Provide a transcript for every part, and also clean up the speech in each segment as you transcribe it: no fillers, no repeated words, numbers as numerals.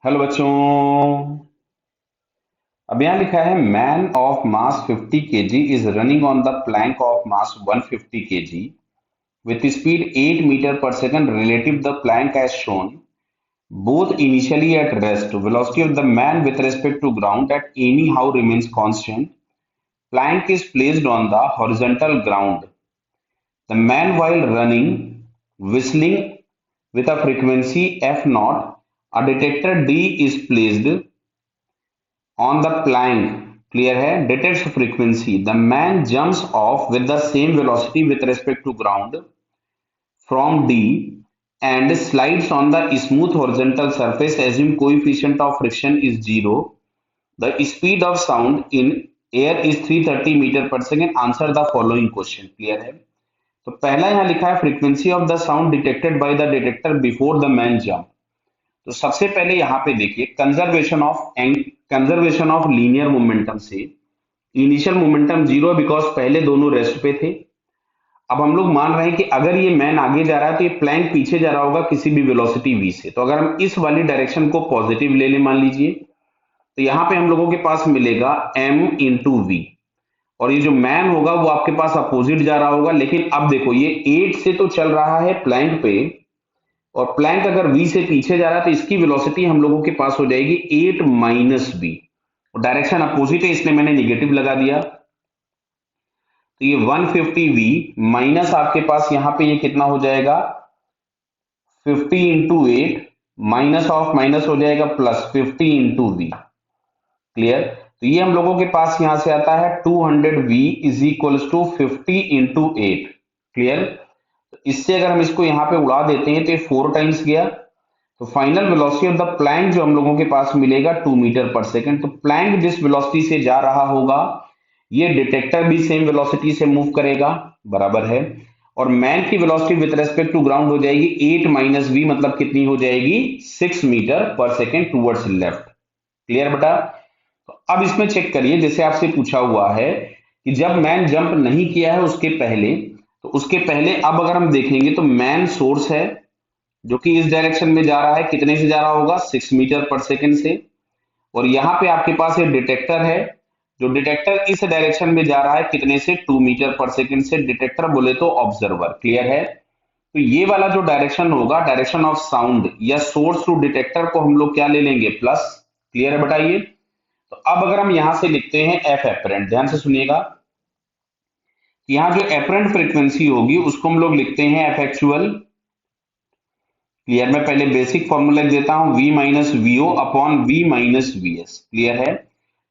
Hello बच्चों। अब यहाँ लिखा है man of mass 50 kg is running on the plank of mass 150 kg with speed 8 meter per second relative the plank as shown both initially at rest velocity of the man with respect to ground at anyhow remains constant. Plank is placed on the horizontal ground. The man while running whistling with a frequency f naught, a detector D is placed on the plank, clear है, detects frequency. The man jumps off with the same velocity with respect to ground from D and slides on the smooth horizontal surface. Assume coefficient of friction is zero. The speed of sound in air is 330 metre पर second. Answer the following question. Clear है. तो पहला यहाँ लिखा है frequency of the sound detected by the detector before the man jump. तो सबसे पहले यहाँ पे देखिए कंजर्वेशन ऑफ लीनियर मोमेंटम से इनिशियल मोमेंटम जीरो बिकॉज पहले दोनों रेस्ट पे थे. अब हम लोग मान रहे हैं कि अगर ये मैन आगे जा रहा है तो ये प्लैंक पीछे जा रहा होगा किसी भी वेलोसिटी v से. तो अगर हम इस वाली डायरेक्शन को पॉजिटिव ले लें मान लीजिए तो यहाँ पे हम लोगों के पास मिलेगा m इंटू वी और ये जो मैन होगा वो आपके पास अपोजिट जा रहा होगा. लेकिन अब देखो ये 8 से तो चल रहा है प्लैंक पे और प्लैंक अगर v से पीछे जा रहा है तो इसकी वेलोसिटी हम लोगों के पास हो जाएगी 8 माइनस v. डायरेक्शन अपोजिट है इसलिए मैंने निगेटिव लगा दिया. तो ये 150v माइनस आपके पास यहां पे ये कितना हो जाएगा 50 into eight minus of minus हो जाएगा प्लस 50 इंटू वी. क्लियर. तो ये हम लोगों के पास यहां से आता है 200v is equals to 50 into eight. Clear. तो इससे अगर हम इसको यहां पे उड़ा देते हैं तो ये 4 टाइम्स गया. तो final velocity of the plank जो हम लोगों के पास मिलेगा 2 मीटर पर सेकेंड. तो प्लैंक जिस वेलोसिटी से जा रहा होगा ये डिटेक्टर भी सेम वेलोसिटी से मूव करेगा. बराबर है. और मैन की velocity with respect to ground हो जाएगी 8 माइनस वी मतलब कितनी हो जाएगी 6 मीटर पर सेकेंड टूवर्ड्स लेफ्ट. क्लियर बेटा. तो अब इसमें चेक करिए जैसे आपसे पूछा हुआ है कि जब मैन जंप नहीं किया है उसके पहले तो उसके पहले अब अगर हम देखेंगे तो मैन सोर्स है जो कि इस डायरेक्शन में जा रहा है. कितने से जा रहा होगा 6 मीटर पर सेकेंड से. और यहाँ पे आपके पास एक डिटेक्टर है जो डिटेक्टर इस डायरेक्शन में जा रहा है कितने से 2 मीटर पर सेकेंड से. डिटेक्टर बोले तो ऑब्जर्वर. क्लियर है. तो ये वाला जो डायरेक्शन होगा डायरेक्शन ऑफ साउंड या सोर्स टू डिटेक्टर को हम लोग क्या ले लेंगे प्लस. क्लियर है बताइए. तो अब अगर हम यहां से लिखते हैं एफ एपरेंट, ध्यान से सुनिएगा. यहाँ जो एपरेंट फ्रीक्वेंसी होगी उसको हम लोग लिखते हैं एफ एक्चुअल. क्लियर. मैं पहले बेसिक फॉर्मूला देता हूं v minus VO upon v minus VS. Clear है.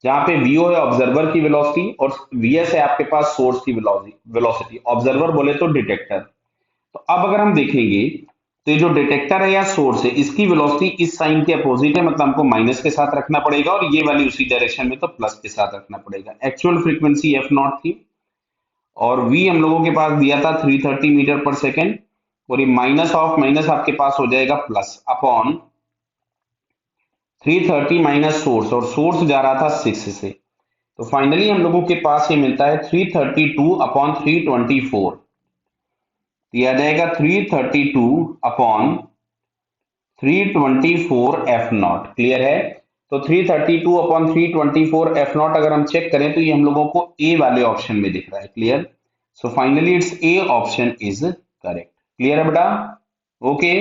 जहां पे वीओ है ऑब्जर्वर की वेलोसिटी और वीएस है आपके पास सोर्स की वेलोसिटी. ऑब्जर्वर बोले तो डिटेक्टर. तो अब अगर हम देखेंगे तो ये जो डिटेक्टर है या सोर्स है इसकी वेलोसिटी इस साइन के अपोजिट है मतलब हमको माइनस के साथ रखना पड़ेगा और ये वाली उसी डायरेक्शन में तो प्लस के साथ रखना पड़ेगा. एक्चुअल फ्रीक्वेंसी एफ नॉट थी और v हम लोगों के पास दिया था 330 मीटर पर सेकेंड और ये माइनस ऑफ माइनस आपके पास हो जाएगा प्लस अपॉन 330 माइनस सोर्स और सोर्स जा रहा था 6 से. तो फाइनली हम लोगों के पास ये मिलता है 332 अपॉन 324. तो ये आ जाएगा 332 अपॉन 324 एफ नॉट. क्लियर है. तो 332 अपॉन 324 एफ नॉट अगर हम चेक करें तो ये हम लोगों को ए वाले ऑप्शन में दिख रहा है. Clear. So finally it's A option is correct. Clear है बेटा. ओके.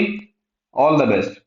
All the best.